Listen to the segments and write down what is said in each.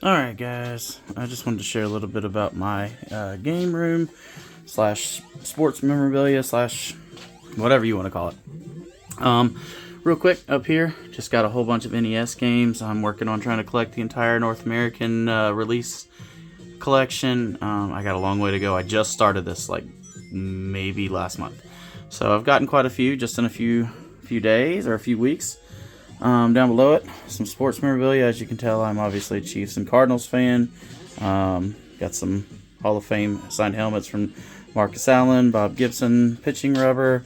Alright guys, I just wanted to share a little bit about my game room slash sports memorabilia slash whatever you want to call it. Real quick, up here, just got a whole bunch of NES games. I'm working on trying to collect the entire North American release collection. I got a long way to go. I just started this like maybe last month. So I've gotten quite a few just in a few days or a few weeks. Down below it, some sports memorabilia. As you can tell, I'm obviously a Chiefs and Cardinals fan. Got some Hall of Fame signed helmets from Marcus Allen, Bob Gibson, pitching rubber,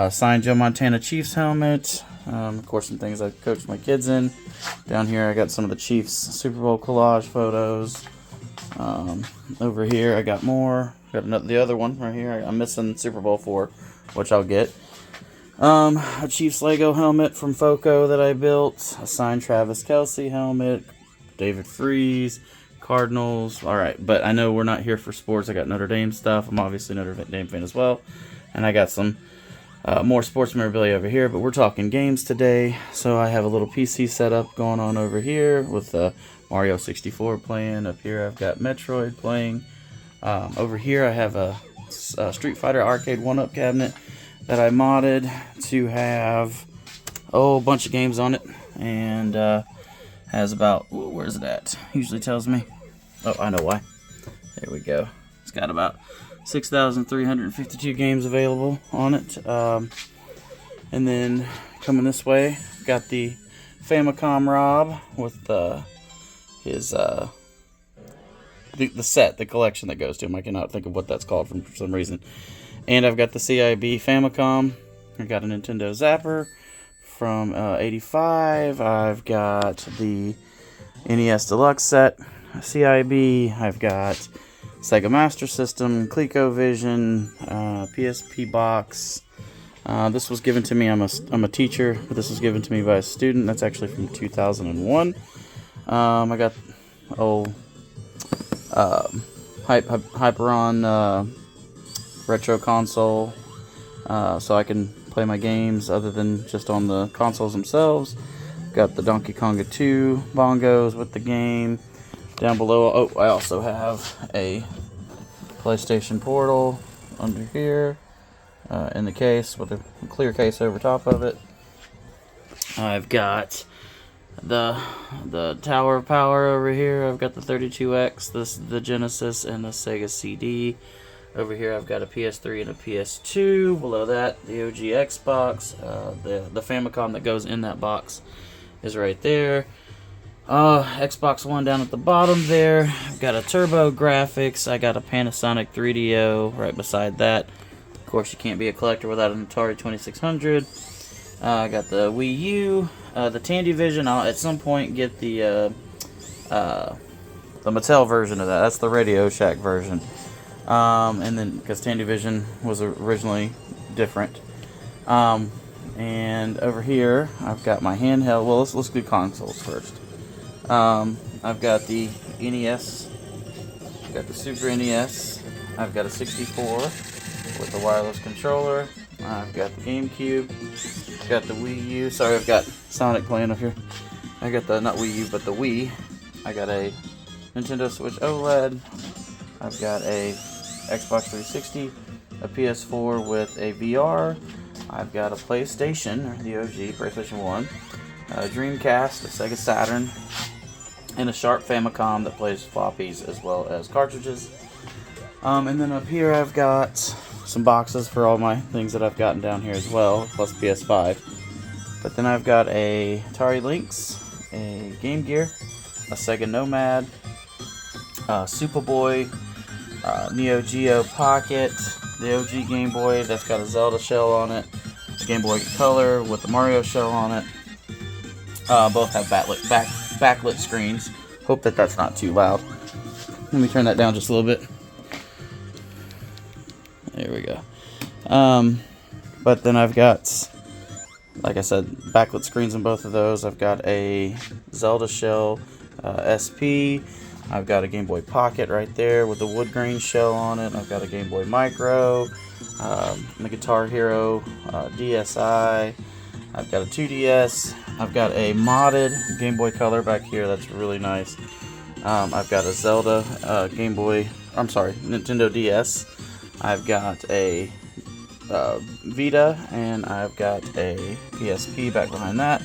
signed Joe Montana Chiefs helmet. Of course, some things I've coached my kids in. Down here, I got some of the Chiefs Super Bowl collage photos. Over here, I got more. Got the other one right here. I'm missing Super Bowl 4, which I'll get. A Chiefs Lego helmet from Foco that I built. A signed Travis Kelce helmet. David Freese. Cardinals. Alright, but I know we're not here for sports. I got Notre Dame stuff. I'm obviously a Notre Dame fan as well. And I got some more sports memorabilia over here. But we're talking games today. So I have a little PC setup going on over here with Mario 64 playing. Up here I've got Metroid playing. Over here I have a Street Fighter Arcade 1-Up cabinet that I modded to have a bunch of games on it, and has about, where's it at? Usually tells me. Oh, I know why. There we go. It's got about 6,352 games available on it. And then coming this way, got the Famicom Rob with his the set, the collection that goes to him. I cannot think of what that's called for some reason. And I've got the CIB Famicom. I've got a Nintendo Zapper from 85. I've got the NES Deluxe set, CIB. I've got Sega Master System, ColecoVision, PSP box. This was given to me. I'm a teacher, but this was given to me by a student. That's actually from 2001. I got Hyperon retro console, so I can play my games other than just on the consoles themselves. Got the Donkey Konga 2 bongos with the game. Down below, I also have a PlayStation Portal under here in the case with a clear case over top of it. I've got the Tower of Power over here. I've got the 32X, the Genesis, and the Sega CD. Over here I've got a PS3 and a PS2. Below that, the OG Xbox. The Famicom that goes in that box is right there. Xbox One down at the bottom there. I've got a Turbo Graphics. I got a Panasonic 3DO right beside that. Of course, you can't be a collector without an Atari 2600. I got the Wii U. The Tandy Vision. I'll at some point get the Mattel version of that. That's the Radio Shack version. And then, because Tandy Vision was originally different. And over here, I've got my handheld. Well, let's do consoles first. I've got the NES. I've got the Super NES. I've got a 64 with a wireless controller. I've got the GameCube. I've got the Wii U. Sorry, I've got Sonic playing up here. I got the, not Wii U, but the Wii. I got a Nintendo Switch OLED. I've got a Xbox 360, a PS4 with a VR. I've got a PlayStation, or the OG, PlayStation 1, a Dreamcast, a Sega Saturn, and a Sharp Famicom that plays floppies as well as cartridges. And then up here I've got some boxes for all my things that I've gotten down here as well, plus PS5. But then I've got a Atari Lynx, a Game Gear, a Sega Nomad, Superboy, Neo Geo Pocket, the OG Game Boy that's got a Zelda shell on it, Game Boy Color with the Mario shell on it. Both have backlit screens. Hope that that's not too loud. Let me turn that down just a little bit. There we go. But then I've got, like I said, backlit screens on both of those. I've got a Zelda shell SP. I've got a Game Boy Pocket right there with the wood grain shell on it. I've got a Game Boy Micro, the Guitar Hero DSi. I've got a 2DS, I've got a modded Game Boy Color back here. That's really nice. I've got a Zelda Nintendo DS. I've got a Vita, and I've got a PSP back behind that.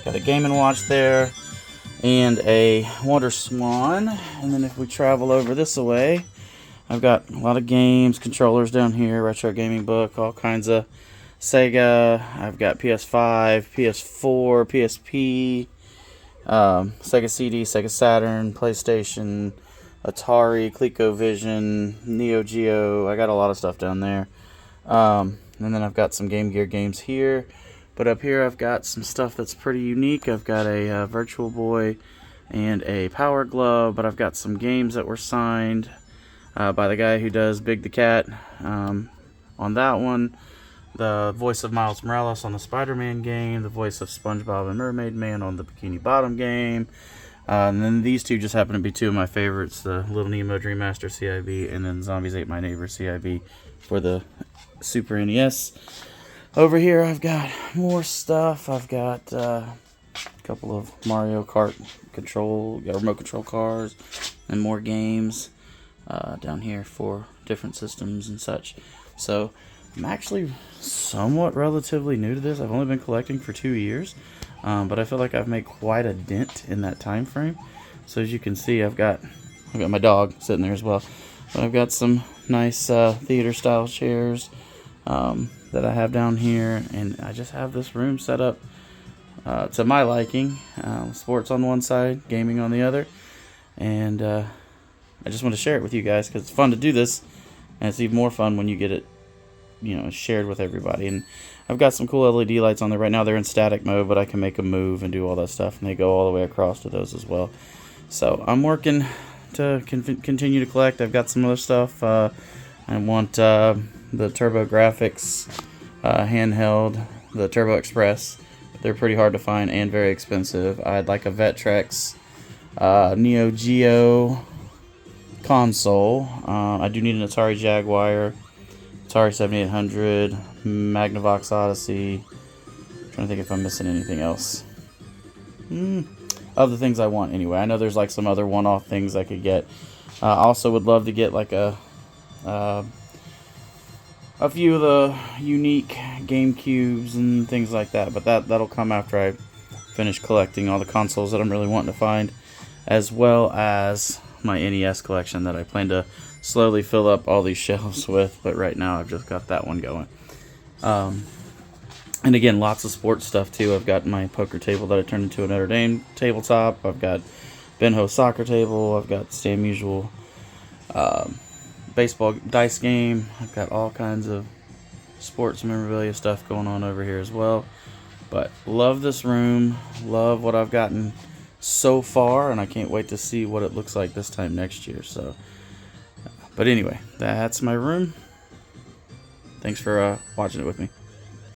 Got a Game & Watch there, and a Wonder Swan. And then if we travel over this way, I've got a lot of games, controllers down here, retro gaming book, all kinds of Sega. I've got PS5, PS4, PSP, Sega CD, Sega Saturn, PlayStation, Atari, ColecoVision, Neo Geo. I got a lot of stuff down there. And then I've got some Game Gear games here. But up here I've got some stuff that's pretty unique. I've got a Virtual Boy and a Power Glove, but I've got some games that were signed by the guy who does Big the Cat. On that one, the voice of Miles Morales on the Spider-Man game, the voice of SpongeBob and Mermaid Man on the Bikini Bottom game. And then these two just happen to be two of my favorites, the Little Nemo Dream Master CIV and then Zombies Ate My Neighbor CIV for the Super NES. Over here I've got more stuff. I've got a couple of Mario Kart remote control cars and more games down here for different systems and such. So I'm actually somewhat relatively new to this. I've only been collecting for 2 years, but I feel like I've made quite a dent in that time frame. So as you can see, I've got my dog sitting there as well. But I've got some nice theater style chairs that I have down here, and I just have this room set up to my liking. Sports on one side, gaming on the other, and I just want to share it with you guys because it's fun to do this, and it's even more fun when you get it, shared with everybody. And I've got some cool LED lights on there right now. They're in static mode, but I can make them move and do all that stuff, and they go all the way across to those as well. So I'm working to continue to collect. I've got some other stuff. I want the TurboGrafx handheld, the Turbo Express. They're pretty hard to find and very expensive. I'd like a Vectrex Neo Geo console. I do need an Atari Jaguar, Atari 7800, Magnavox Odyssey. I'm trying to think if I'm missing anything else. Other things I want anyway. I know there's like some other one-off things I could get. I also would love to get like a few of the unique GameCubes and things like that, but that'll come after I finish collecting all the consoles that I'm really wanting to find, as well as my NES collection that I plan to slowly fill up all these shelves with, but right now I've just got that one going. And again, lots of sports stuff too. I've got my poker table that I turned into a Notre Dame tabletop. I've got Ben Ho soccer table. I've got Stan Musial baseball dice game. I've got all kinds of sports memorabilia stuff going on over here as well. But love this room. Love what I've gotten so far, and I can't wait to see what it looks like this time next year. So, but anyway, that's my room. Thanks for watching it with me.